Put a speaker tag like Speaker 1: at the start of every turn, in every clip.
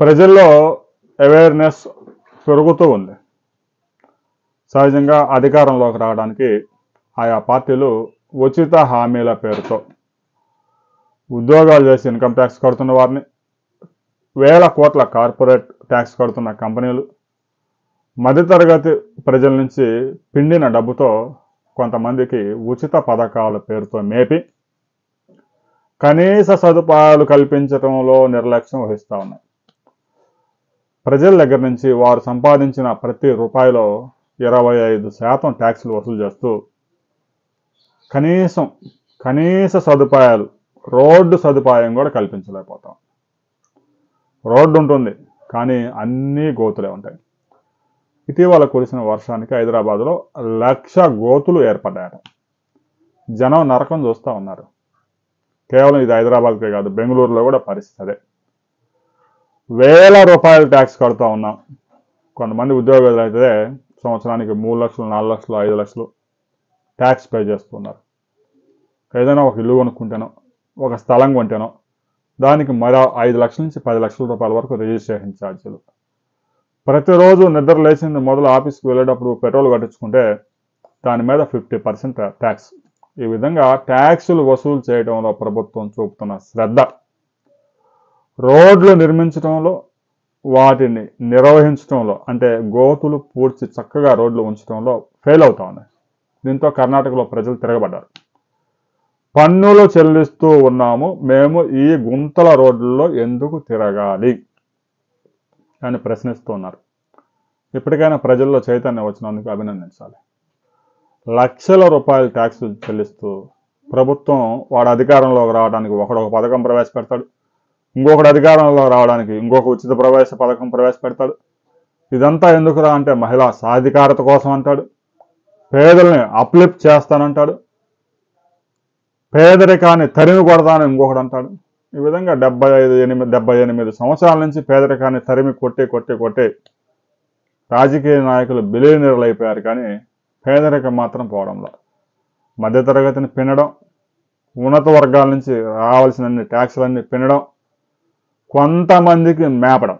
Speaker 1: ప్రజల్లో అవేర్నెస్ పెరుగుతూ ఉంది. సహజంగా అధికారంలోకి రావడానికి ఆయా పార్టీలు ఉచిత హామీల పేరుతో ఉద్యోగాలు చేసి ఇన్కమ్ ట్యాక్స్ కడుతున్న వారిని, వేల కోట్ల కార్పొరేట్ ట్యాక్స్ కడుతున్న కంపెనీలు, మధ్యతరగతి ప్రజల నుంచి పిండిన డబ్బుతో కొంతమందికి ఉచిత పథకాల పేరుతో మేపి కనీస సదుపాయాలు కల్పించడంలో నిర్లక్ష్యం వహిస్తూ ఉన్నాయి. ప్రజల దగ్గర నుంచి వారు సంపాదించిన ప్రతి రూపాయిలో 25% ట్యాక్సులు వసూలు చేస్తూ కనీస సదుపాయాలు, రోడ్డు సదుపాయం కూడా కల్పించలేకపోతాం. రోడ్డు ఉంటుంది కానీ అన్నీ గోతులే ఉంటాయి. ఇటీవల కురిసిన వర్షానికి హైదరాబాద్లో 1,00,000 గోతులు ఏర్పడ్డాయట. జనం నరకం చూస్తూ ఉన్నారు. కేవలం ఇది హైదరాబాద్కే కాదు, బెంగళూరులో కూడా పరిస్థితి అదే. వేల రూపాయలు ట్యాక్స్ కడుతూ ఉన్నాం. కొంతమంది ఉద్యోగులు అయితే సంవత్సరానికి 3 లక్షలు, 4 లక్షలు, 5 లక్షలు ట్యాక్స్ పే చేస్తున్నారు. ఏదైనా ఒక ఇల్లు కొనుక్కుంటేనో, ఒక స్థలం కొంటేనో దానికి మరో 5 లక్షల నుంచి 10 లక్షల రూపాయల వరకు రిజిస్ట్రేషన్ ఛార్జీలు. ప్రతిరోజు నిద్ర లేచింది మొదలు ఆఫీస్కి వెళ్ళేటప్పుడు పెట్రోల్ కట్టించుకుంటే దాని మీద 50% ట్యాక్స్. ఈ విధంగా ట్యాక్సులు వసూలు చేయడంలో ప్రభుత్వం చూపుతున్న శ్రద్ధ రోడ్లు నిర్మించడంలో, వాటిని నిర్వహించడంలో, అంటే గోతులు పూడ్చి చక్కగా రోడ్లు ఉంచడంలో ఫెయిల్ అవుతా ఉన్నాయి. దీంతో కర్ణాటకలో ప్రజలు తిరగబడ్డారు. పన్నులు చెల్లిస్తూ ఉన్నాము, మేము ఈ గుంతల రోడ్లలో ఎందుకు తిరగాలి అని ప్రశ్నిస్తున్నారు. ఇప్పటికైనా ప్రజల్లో చైతన్యం వచ్చినందుకు అభినందించాలి. లక్షల రూపాయలు ట్యాక్సులు చెల్లిస్తూ ప్రభుత్వం వాడు అధికారంలోకి రావడానికి ఒకడు ఒక పథకం ప్రవేశపెడతాడు, ఇంకొకటి అధికారంలో రావడానికి ఇంకొక ఉచిత ప్రవేశ పథకం ప్రవేశపెడతాడు. ఇదంతా ఎందుకురా అంటే మహిళా సాధికారత కోసం అంటాడు, పేదల్ని అప్లిఫ్ట్ చేస్తానంటాడు, పేదరికాన్ని తరిమి కొడతానని ఇంకొకటి అంటాడు. ఈ విధంగా 78 సంవత్సరాల నుంచి పేదరికాన్ని తరిమి కొట్టి రాజకీయ నాయకులు బిలియనీర్లు అయిపోయారు, కానీ పేదరికం మాత్రం పోవడంలో. మధ్యతరగతిని పినడం, ఉన్నత వర్గాల నుంచి రావాల్సిన ట్యాక్సులన్నీ పినడం, కొంతమందికి మేపడం,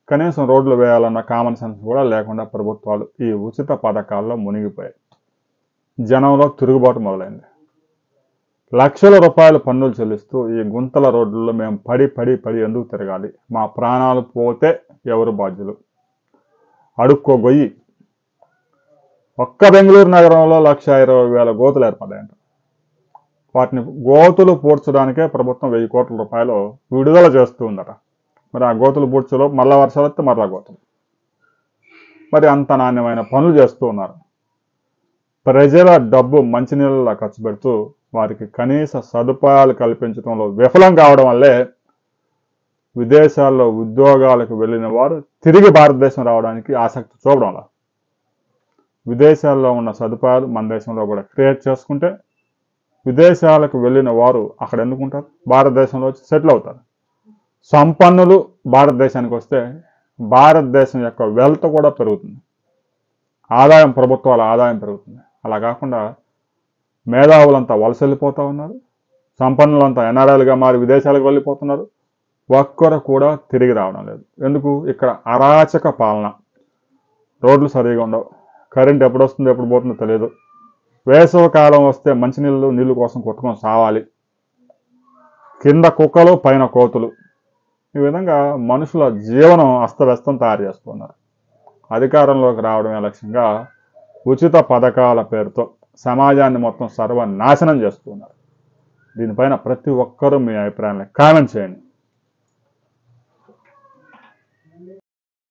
Speaker 1: కనీసం రోడ్లు వేయాలన్న కామన్ సెన్స్ కూడా లేకుండా ప్రభుత్వాలు ఈ ఉచిత పథకాల్లో మునిగిపోయాయి. జనంలో తిరుగుబాటు మొదలైంది. లక్షల రూపాయల పన్నులు చెల్లిస్తూ ఈ గుంతల రోడ్లలో మేము పడి ఎందుకు తిరగాలి? మా ప్రాణాలు పోతే ఎవరు బాధ్యులు? అడుక్కో గొయ్యి. ఒక్క బెంగళూరు నగరంలో 1,20,000 గోతులు ఏర్పడ్డాయంట. వాటిని గోతులు పూడ్చడానికే ప్రభుత్వం 1,000 కోట్ల రూపాయలు విడుదల చేస్తూ ఉందట. మరి ఆ గోతులు పూడ్చలో మళ్ళా వర్షాలు వస్తే మరలా గోతులు. మరి అంత నాణ్యమైన పనులు చేస్తూ ఉన్నారు. ప్రజల డబ్బు మంచినీళ్ళలా ఖర్చు పెడుతూ వారికి కనీస సదుపాయాలు కల్పించడంలో విఫలం కావడం వల్లే విదేశాల్లో ఉద్యోగాలకు వెళ్ళిన వారు తిరిగి భారతదేశం రావడానికి ఆసక్తి చూపడంలా. విదేశాల్లో ఉన్న సదుపాయాలు మన దేశంలో కూడా క్రియేట్ చేసుకుంటే విదేశాలకు వెళ్ళిన వారు అక్కడ ఎందుకుంటారు? భారతదేశంలో వచ్చి సెటిల్ అవుతారు. సంపన్నులు భారతదేశానికి వస్తే భారతదేశం యొక్క వెల్త్ కూడా పెరుగుతుంది, ఆదాయం, ప్రభుత్వాల ఆదాయం పెరుగుతుంది. అలా కాకుండా మేధావులంతా వలస వెళ్ళిపోతూ ఉన్నారు, సంపన్నులంతా ఎన్ఆర్ఐలుగా మారి విదేశాలకు వెళ్ళిపోతున్నారు. ఒక్కరు కూడా తిరిగి రావడం లేదు. ఎందుకు? ఇక్కడ అరాచక పాలన. రోడ్లు సరిగా ఉండవు, కరెంట్ ఎప్పుడు వస్తుందో ఎప్పుడు పోతుందో తెలియదు, వేసవి కాలం వస్తే నీళ్ళు కోసం కొట్టుకొని సావాలి, కింద కుక్కలు పైన కోతులు. ఈ విధంగా మనుషుల జీవనం అస్తవ్యస్తం తయారు చేస్తున్నారు. అధికారంలోకి రావడమే లక్ష్యంగా ఉచిత పథకాల పేరుతో సమాజాన్ని మొత్తం సర్వనాశనం చేస్తున్నారు. దీనిపైన ప్రతి ఒక్కరూ మీ అభిప్రాయాన్ని కామెంట్ చేయండి.